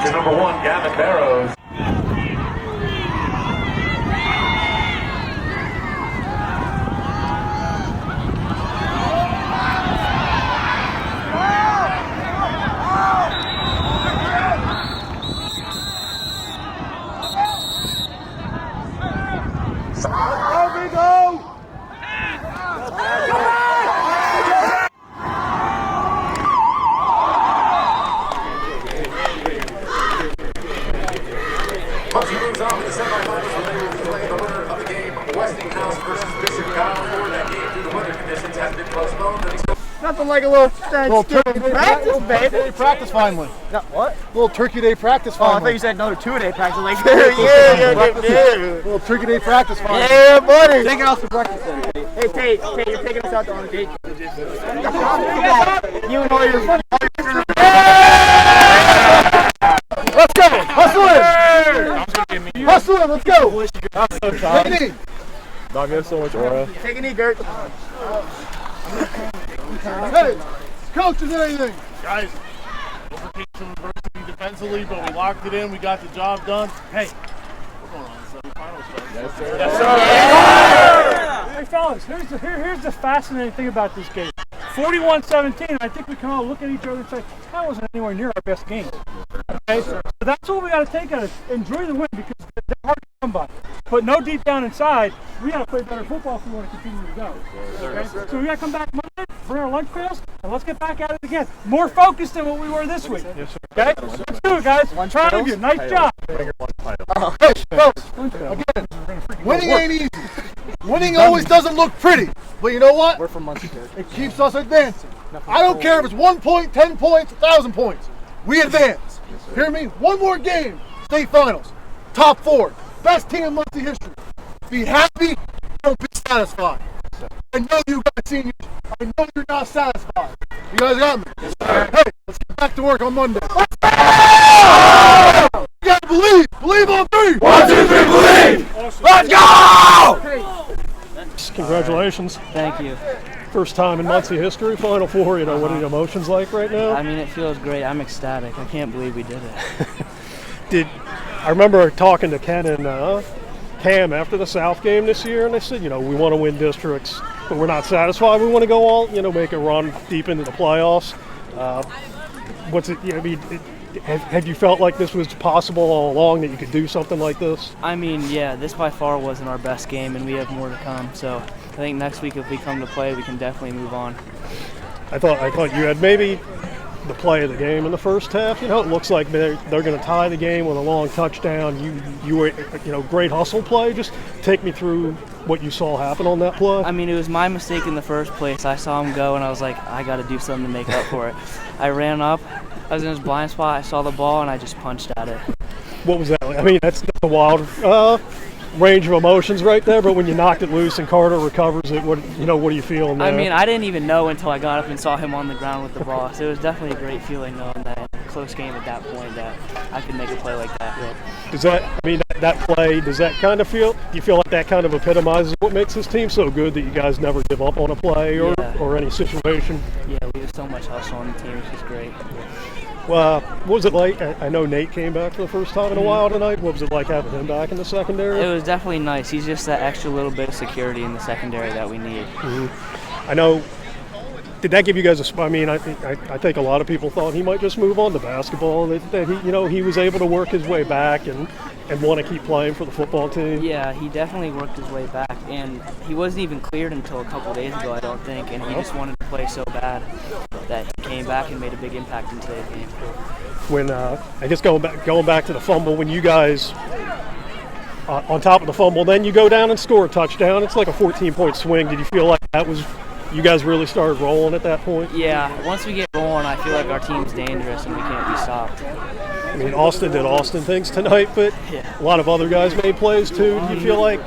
to number 1, Gavin Barrows. Muncy moves on to the semifinals where they will be playing the winner of the game, Westinghouse versus Bishop Guile. That game, due to weather conditions, has been postponed. Nothing like a little Thanksgiving practice, baby. Practice finally. No, what? Little Turkey Day practice Oh, finally. I thought you said another 2-day practice. Like, yeah. Little Turkey Day practice finally. Yeah, buddy. Taking us to breakfast. Hey, Tate, you're taking us out on a date. You and all your Let's go. Hustle in. Hustle in. Let's go. Take a knee. Dog, there's so much aura. Take a knee, Gert. Hey, coach, is there anything? Guys, overcame some adversity defensively, but we locked it in. We got the job done. Hey, we're going on the semifinals, right? Yes, sir. Yes, sir. Hey, fellas, here's the fascinating thing about this game. 41-17, I think we can all look at each other and say, that wasn't anywhere near our best game. Okay? So that's what we got to take out of it. Enjoy the win because they're hard to come by. But know deep down inside, we got to play better football if we want to continue to go. Okay? So we got to come back Monday, bring our lunch pails, and let's get back at it again. More focused than what we were this week. Yes, sir. Okay? Let's do it, guys. Proud of you. Nice job. Hey, folks, again, winning ain't easy. Winning always doesn't look pretty. But you know what? We're from Muncy. It keeps us advancing. I don't care if it's 1 point, 10 points, 1,000 points. We advance. Hear me? One more game. State finals. Top 4. Best team in Muncy history. Be happy. Don't be satisfied. I know you guys seniors. I know you're not satisfied. You guys got me? Yes, sir. Hey, let's get back to work on Monday. Let's go! You gotta believe. Believe on 3. 1, 2, 3, believe! Let's go! Congratulations. Thank you. First time in Muncy history, Final Four. You know, what are the emotions like right now? I mean, it feels great. I'm ecstatic. I can't believe we did it. I remember talking to Ken and Cam after the South game this year, and they said, you know, we want to win districts, but we're not satisfied. We want to go all, you know, make a run deep into the playoffs. What's it? I mean, have you felt like this was possible all along, that you could do something like this? I mean, yeah, this by far wasn't our best game, and we have more to come. So I think next week, if we come to play, we can definitely move on. I thought you had maybe the play of the game in the first half. You know, it looks like they're going to tie the game with a long touchdown. You were, you know, great hustle play. Just take me through what you saw happen on that play. I mean, it was my mistake in the first place. I saw him go, and I was like, I got to do something to make up for it. I ran up. I was in his blind spot. I saw the ball, and I just punched at it. What was that like? I mean, that's a wild range of emotions right there. But when you knocked it loose and Carter recovers it, what do you feel in there? I mean, I didn't even know until I got up and saw him on the ground with the ball. So it was definitely a great feeling knowing that in a close game at that point that I could make a play like that. Yeah. Does that? I mean, that play. Does that kind of feel? Do you feel like that kind of epitomizes what makes this team so good, that you guys never give up on a play or any situation? Yeah, we have so much hustle on the team. It's just great. Well, what was it like? I know Nate came back for the first time in a while tonight. What was it like having him back in the secondary? It was definitely nice. He's just that extra little bit of security in the secondary that we need. Mm-hmm. I know. Did that give you guys a? I mean, I think a lot of people thought he might just move on to basketball. That he was able to work his way back and want to keep playing for the football team. Yeah, he definitely worked his way back, and he wasn't even cleared until a couple days ago, I don't think. And he just wanted to play so bad that he came back and made a big impact in today's game. When I guess going back to the fumble, when you guys on top of the fumble, then you go down and score a touchdown. It's like a 14-point swing. Did you feel like that was? You guys really started rolling at that point? Yeah, once we get rolling, I feel like our team's dangerous and we can't be stopped. I mean, Austin did Austin things tonight, but a lot of other guys made plays too. Do you feel like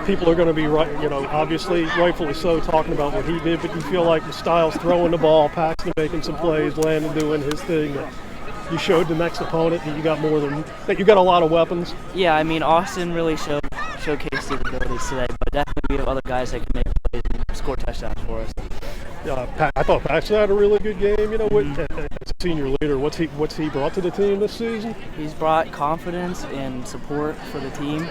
people are going to be, obviously, rightfully so, talking about what he did, but you feel like the Styles throwing the ball, Paxton making some plays, Landon doing his thing, you showed the next opponent that you got you got a lot of weapons? Yeah, I mean, Austin really showcased his abilities today, but definitely we have other guys that can make plays and score touchdowns for us. I thought Paxton had a really good game. You know, as a senior leader, what's he brought to the team this season? He's brought confidence and support for the team,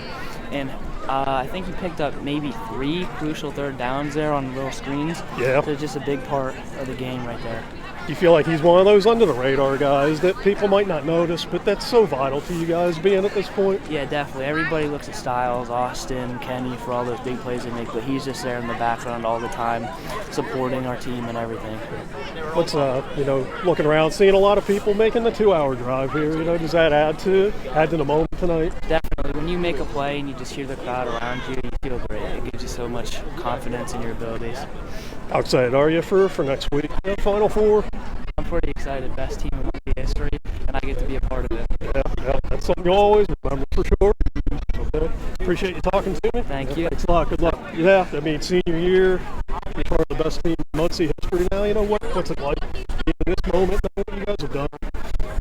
and I think he picked up maybe 3 crucial third downs there on little screens. Yeah. So just a big part of the game right there. You feel like he's one of those under-the-radar guys that people might not notice, but that's so vital to you guys being at this point? Yeah, definitely. Everybody looks at Styles, Austin, Kenny for all those big plays they make, but he's just there in the background all the time, supporting our team and everything. What's, looking around, seeing a lot of people making the 2-hour drive here, does that add to the moment tonight? Definitely. When you make a play and you just hear the crowd around you, you feel great. It gives you so much confidence in your abilities. How excited are you for next week, Final Four? I'm pretty excited. Best team in Muncy history, and I get to be a part of it. Yeah, that's something you'll always remember for sure. Okay. Appreciate you talking to me. Thank you. Thanks a lot. Good luck. Yeah, I mean, senior year, you're part of the best team in Muncy history now. What's it like in this moment, what you guys have done?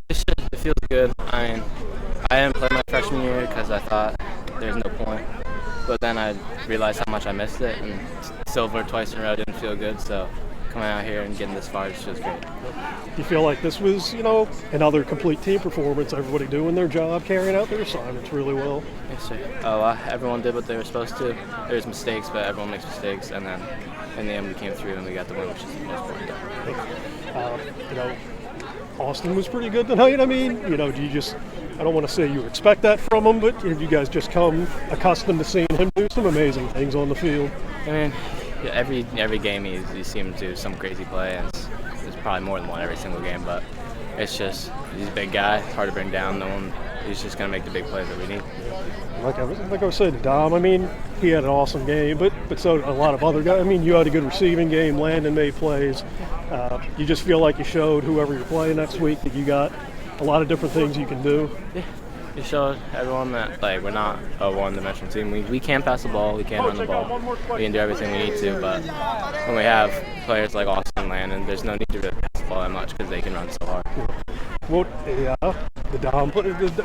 It feels good. I mean, I didn't play my freshman year because I thought there's no point. But then I realized how much I missed it, and silver twice in a row didn't feel good, so coming out here and getting this far just feels great. You feel like this was, another complete team performance, everybody doing their job, carrying out their assignments really well? Yes, sir. Everyone did what they were supposed to. There's mistakes, but everyone makes mistakes, and then in the end we came through and we got the win, which is the most important. Austin was pretty good tonight. I mean, do you just, I don't want to say you expect that from him, but have you guys just come accustomed to seeing him do some amazing things on the field? I mean, every game you see him do some crazy play, and there's probably more than one every single game, but it's just, he's a big guy, hard to bring down. He's just going to make the big plays that we need. Like I was saying to Dom, I mean, he had an awesome game, but so did a lot of other guys. I mean, you had a good receiving game, Landon made plays. You just feel like you showed whoever you're playing next week that you got a lot of different things you can do. Yeah. You showed everyone that we're not a one-dimensional team. We can't pass the ball, we can't run the ball, we can do everything we need to. But when we have players like Austin and Landon, there's no need to really pass the ball that much because they can run so hard. Well,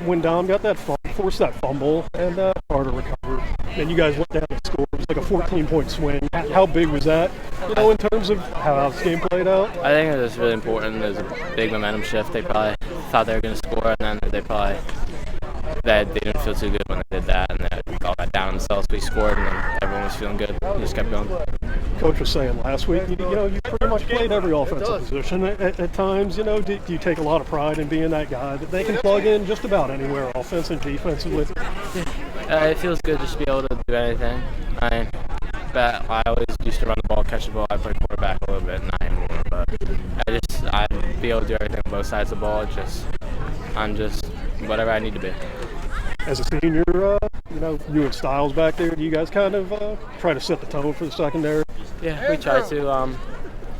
when Dom got that forced that fumble and Carter recovered, and you guys went down and scored, it was like a 14-point swing. How big was that? In terms of how this game played out. I think it was really important. There's a big momentum shift. They probably thought they were going to score, and then they didn't feel too good when they did that, and they all got down themselves. We scored, and then everyone was feeling good. We just kept going. Coach was saying last week, you pretty much played every offensive position at times. Do you take a lot of pride in being that guy that they can plug in just about anywhere, offense and defensively? It feels good just to be able to do anything. I always used to run the ball, catch the ball. I played quarterback a little bit, not anymore. But I'd be able to do everything on both sides of the ball. I'm just whatever I need to be. As a senior, you and Styles back there, do you guys kind of try to set the tone for the secondary? Yeah, we try to.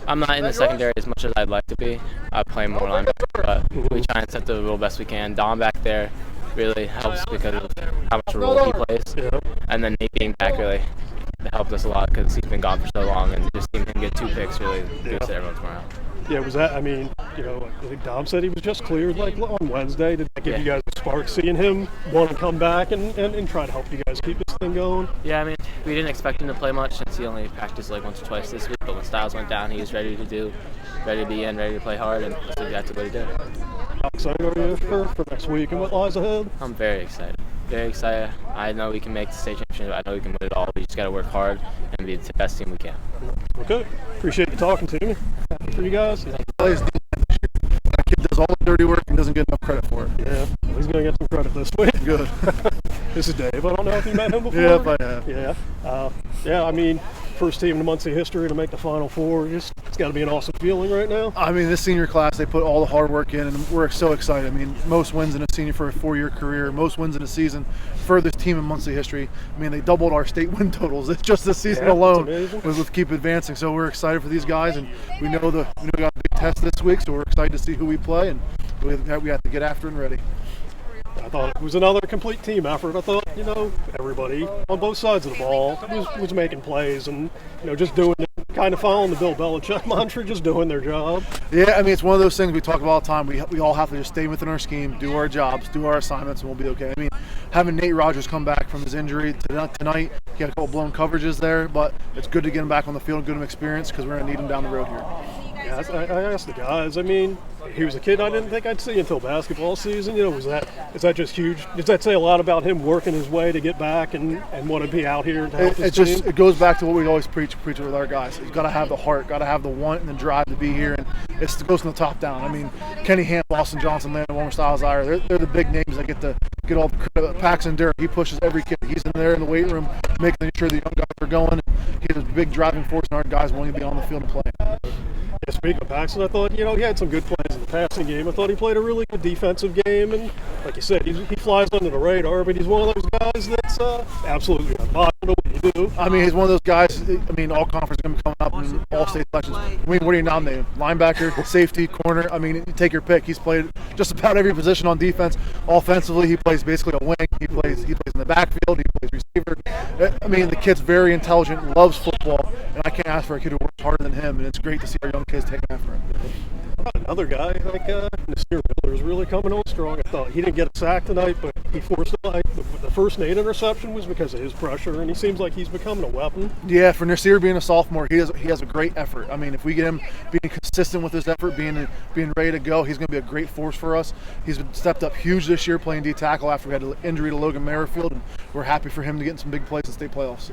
I'm not in the secondary as much as I'd like to be. I play more linebacker, but we try and set the role best we can. Dom back there really helps because of how much role he plays. Yeah. And then Nate being back really helped us a lot because he's been gone for so long, and just seeing him get 2 picks really boosted everyone's morale. Yeah, was that, I think Dom said he was just cleared on Wednesday. Did that give you guys a spark, seeing him want to come back and try to help you guys keep this thing going? Yeah, we didn't expect him to play much since he only practiced once or twice this week, but when Styles went down, he was ready to be in, ready to play hard, and that's exactly what he did. How excited are you for next week and what lies ahead? I'm very excited. Very excited. I know we can make the state championship. I know we can win it all. We just got to work hard and be the best team we can. Okay. Appreciate you talking to me. Happy for you guys. That kid does all the dirty work and doesn't get enough credit for it. Yeah, he's going to get some credit this week. Good. This is Dave. I don't know if you met him before. Yeah, I have. Yeah. First team in Muncy history to make the Final Four. It's got to be an awesome feeling right now. This senior class, they put all the hard work in, and we're so excited. Most wins in a senior for a 4-year career, most wins in a season, furthest team in Muncy history. They doubled our state win totals. It's just this season alone with keep advancing. So we're excited for these guys, and we know we got a big test this week, so we're excited to see who we play, and we have to get after and ready. I thought it was another complete team effort. I thought, everybody on both sides of the ball was making plays and, just doing it kind of following the Bill Belichick mantra, just doing their job. Yeah, I mean, it's one of those things we talk about all the time. We all have to just stay within our scheme, do our jobs, do our assignments, and we'll be okay. I mean, having Nate Rogers come back from his injury tonight, he had a couple blown coverages there, but it's good to get him back on the field and give him experience because we're going to need him down the road here. Yeah, I asked the guys. I mean, he was a kid I didn't think I'd see until basketball season. You know, is that just huge? Does that say a lot about him working his way to get back and want to be out here to help his team? It goes back to what we always preach with our guys. You've got to have the heart, got to have the want and the drive to be here, and it goes from the top down. I mean, Kenny Hamp, Austin Johnson, Landon Warner, Styles Iyer, they're the big names that get all the credit. Paxton Derrick, he pushes every kid. He's in there in the weight room making sure the young guys are going. He's a big driving force in our guys wanting to be on the field and play. Yeah, speaking of Paxton, I thought, he had some good plays in the passing game. I thought he played a really good defensive game, and like you said, he flies under the radar, but he's one of those guys that's absolutely unbelievable what you do. I mean, he's one of those guys, I mean, all conference is going to be coming up in all state selections. I mean, what are you nominated? Linebacker, safety, corner. I mean, you take your pick. He's played just about every position on defense. Offensively, he plays basically a wing. He plays in the backfield. He plays receiver. I mean, the kid's very intelligent, loves football, and I can't ask for a kid who works harder than him, and it's great to see our young kids taking after him. Another guy like Nasir Miller is really coming on strong. I thought he didn't get a sack tonight, but he forced it. Like the first Nate interception was because of his pressure, and he seems like he's becoming a weapon. Yeah, for Nasir being a sophomore, he has a great effort. I mean, if we get him being consistent with his effort, being ready to go, he's going to be a great force for us. He's stepped up huge this year playing D tackle after we had an injury to Logan Merrifield, and we're happy for him to get in some big plays in state playoffs.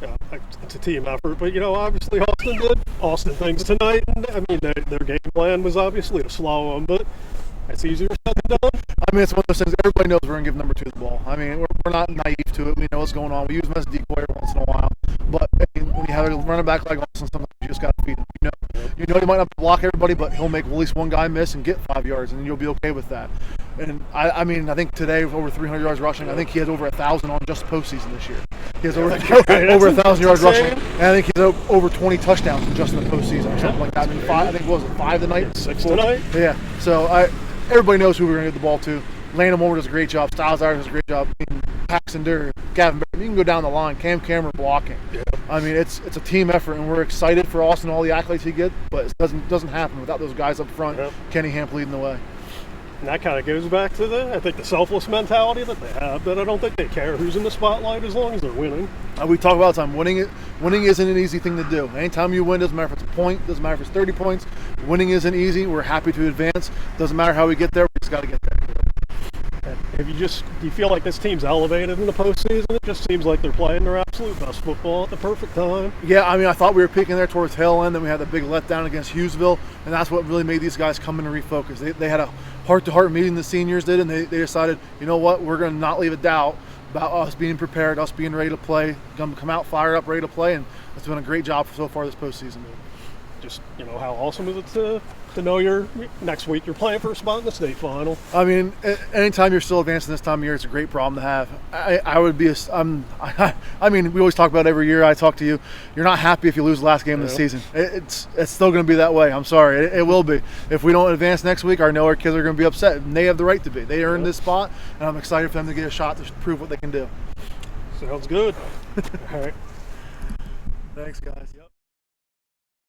Yeah, it's a team effort, but obviously Austin did Austin things tonight, and I mean their game plan was obviously to slow them, but it's easier said than done. I mean, it's one of those things. Everybody knows we're going to give number 2 the ball. I mean, we're not naive to it. We know what's going on. We use him as a decoy every once in a while, but I mean, when you have a running back like Austin, sometimes you just got to feed him. You know he might not block everybody, but he'll make at least one guy miss and get 5 yards, and you'll be okay with that. And I mean, I think today over 300 yards rushing. I think he has over 1,000 on just postseason this year. He has over 1,000 yards rushing, and I think he's over 20 touchdowns just in the postseason or something like that. I mean, I think what was it, 5 tonight? 6 tonight. Yeah. So everybody knows who we're going to get the ball to. Landon Warner does a great job. Styles Iyer does a great job. I mean, Paxton Derrick, Gavin Barrett, you can go down the line. Cam Cameron blocking. Yeah. I mean, it's a team effort, and we're excited for Austin, all the accolades he gets, but it doesn't happen without those guys up front. Yep. Kenny Hamp leading the way. And that kind of goes back to the selfless mentality that they have, that I don't think they care who's in the spotlight as long as they're winning. We talk about all the time, winning isn't an easy thing to do. Anytime you win, doesn't matter if it's a point, doesn't matter if it's 30 points, winning isn't easy. We're happy to advance. Doesn't matter how we get there, we just got to get there. Do you feel like this team's elevated in the postseason? It just seems like they're playing their absolute best football at the perfect time. Yeah, I mean, I thought we were peaking there towards tail end, then we had the big letdown against Hughesville, and that's what really made these guys come in and refocus. They had a heart-to-heart meeting, the seniors did, and they decided, you know what, we're going to not leave a doubt about us being prepared, us being ready to play, come out fired up, ready to play, and it's been a great job so far this postseason. Just, how awesome is it to know next week you're playing for a spot in the state final? I mean, anytime you're still advancing this time of year, it's a great problem to have. I mean, we always talk about it every year I talk to you. You're not happy if you lose the last game of the season. It's still going to be that way. I'm sorry. It will be. If we don't advance next week, I know our kids are going to be upset, and they have the right to be. They earned this spot, and I'm excited for them to get a shot to prove what they can do. Sounds good. All right. Thanks, guys. Yep.